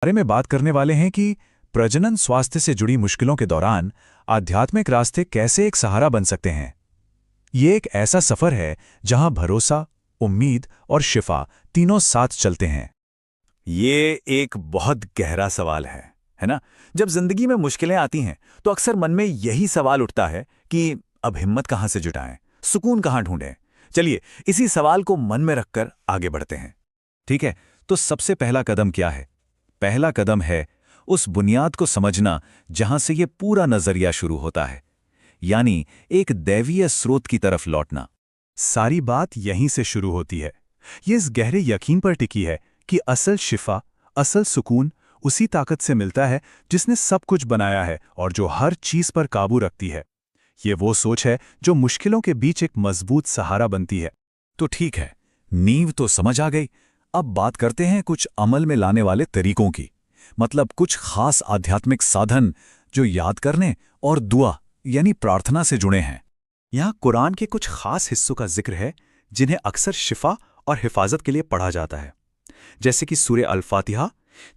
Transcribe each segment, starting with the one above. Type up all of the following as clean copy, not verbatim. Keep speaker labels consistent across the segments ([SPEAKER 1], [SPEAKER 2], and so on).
[SPEAKER 1] बारे में बात करने वाले हैं कि प्रजनन स्वास्थ्य से जुड़ी मुश्किलों के दौरान आध्यात्मिक रास्ते कैसे एक सहारा बन सकते हैं। ये एक ऐसा सफर है जहां भरोसा, उम्मीद और शिफा तीनों साथ चलते हैं।
[SPEAKER 2] ये एक बहुत गहरा सवाल है ना? जब जिंदगी में मुश्किलें आती हैं तो अक्सर मन में यही सवाल उठता है कि अब हिम्मत कहाँ से जुटाएं, सुकून कहाँ ढूंढें। चलिए इसी सवाल को मन में रखकर आगे बढ़ते हैं।
[SPEAKER 1] ठीक है, तो सबसे पहला कदम क्या है? पहला कदम है उस बुनियाद को समझना जहां से ये पूरा नजरिया शुरू होता है, यानी एक दैवीय स्रोत की तरफ लौटना। सारी बात यहीं से शुरू होती है। ये इस गहरे यकीन पर टिकी है कि असल शिफा, असल सुकून उसी ताकत से मिलता है जिसने सब कुछ बनाया है और जो हर चीज पर काबू रखती है। ये वो सोच है जो मुश्किलों के बीच एक मजबूत सहारा बनती है। तो ठीक है, नींव तो समझ आ गई। अब बात करते हैं कुछ अमल में लाने वाले तरीकों की, मतलब कुछ खास आध्यात्मिक साधन जो याद करने और दुआ यानी प्रार्थना से जुड़े हैं। यहाँ कुरान के कुछ खास हिस्सों का जिक्र है जिन्हें अक्सर शिफा और हिफाजत के लिए पढ़ा जाता है, जैसे कि सूरे अल-फातिहा,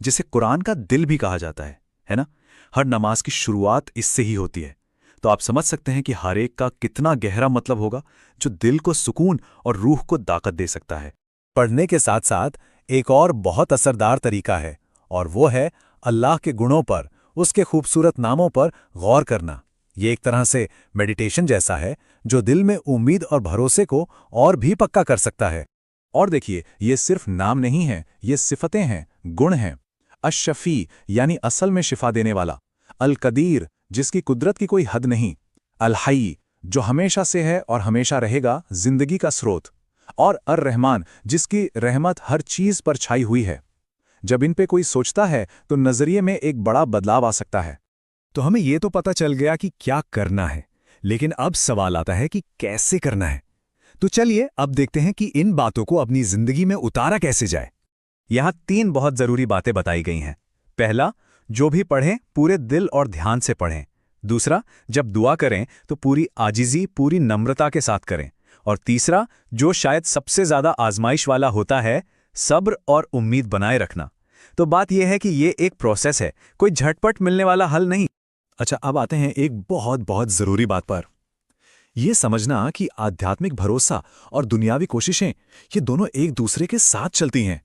[SPEAKER 1] जिसे कुरान का दिल भी कहा जाता है ना? हर नमाज की शुरुआत इससे ही होती है। तो आप समझ सकते हैं कि हर एक का कितना गहरा मतलब होगा, जो दिल को सुकून और रूह को ताकत दे सकता है। पढ़ने के साथ साथ एक और बहुत असरदार तरीका है, और वो है अल्लाह के गुणों पर, उसके खूबसूरत नामों पर गौर करना। ये एक तरह से मेडिटेशन जैसा है जो दिल में उम्मीद और भरोसे को और भी पक्का कर सकता है। और देखिए, ये सिर्फ नाम नहीं है, ये सिफतें हैं, गुण हैं। अश-शफी यानी असल में शिफा देने वाला, अल-कदीर जिसकी कुदरत की कोई हद नहीं, अल-हई जो हमेशा से है और हमेशा रहेगा, जिंदगी का स्रोत, और अर-रहमान जिसकी रहमत हर चीज पर छाई हुई है। जब इन पे कोई सोचता है तो नजरिए में एक बड़ा बदलाव आ सकता है।
[SPEAKER 3] तो हमें ये तो पता चल गया कि क्या करना है, लेकिन अब सवाल आता है कि कैसे करना है। तो चलिए अब देखते हैं कि इन बातों को अपनी जिंदगी में उतारा कैसे जाए।
[SPEAKER 1] यहाँ 3 बहुत जरूरी बातें बताई गई हैं। पहला, जो भी पढ़ें पूरे दिल और ध्यान से पढ़ें। दूसरा, जब दुआ करें तो पूरी आजिज़ी, पूरी नम्रता के साथ करें। और तीसरा, जो शायद सबसे ज्यादा आजमाइश वाला होता है, सब्र और उम्मीद बनाए रखना। तो बात यह है कि ये एक प्रोसेस है, कोई झटपट मिलने वाला हल नहीं। अच्छा, अब आते हैं एक बहुत बहुत जरूरी बात पर। ये समझना कि आध्यात्मिक भरोसा और दुनियावी कोशिशें, ये दोनों एक दूसरे के साथ चलती हैं।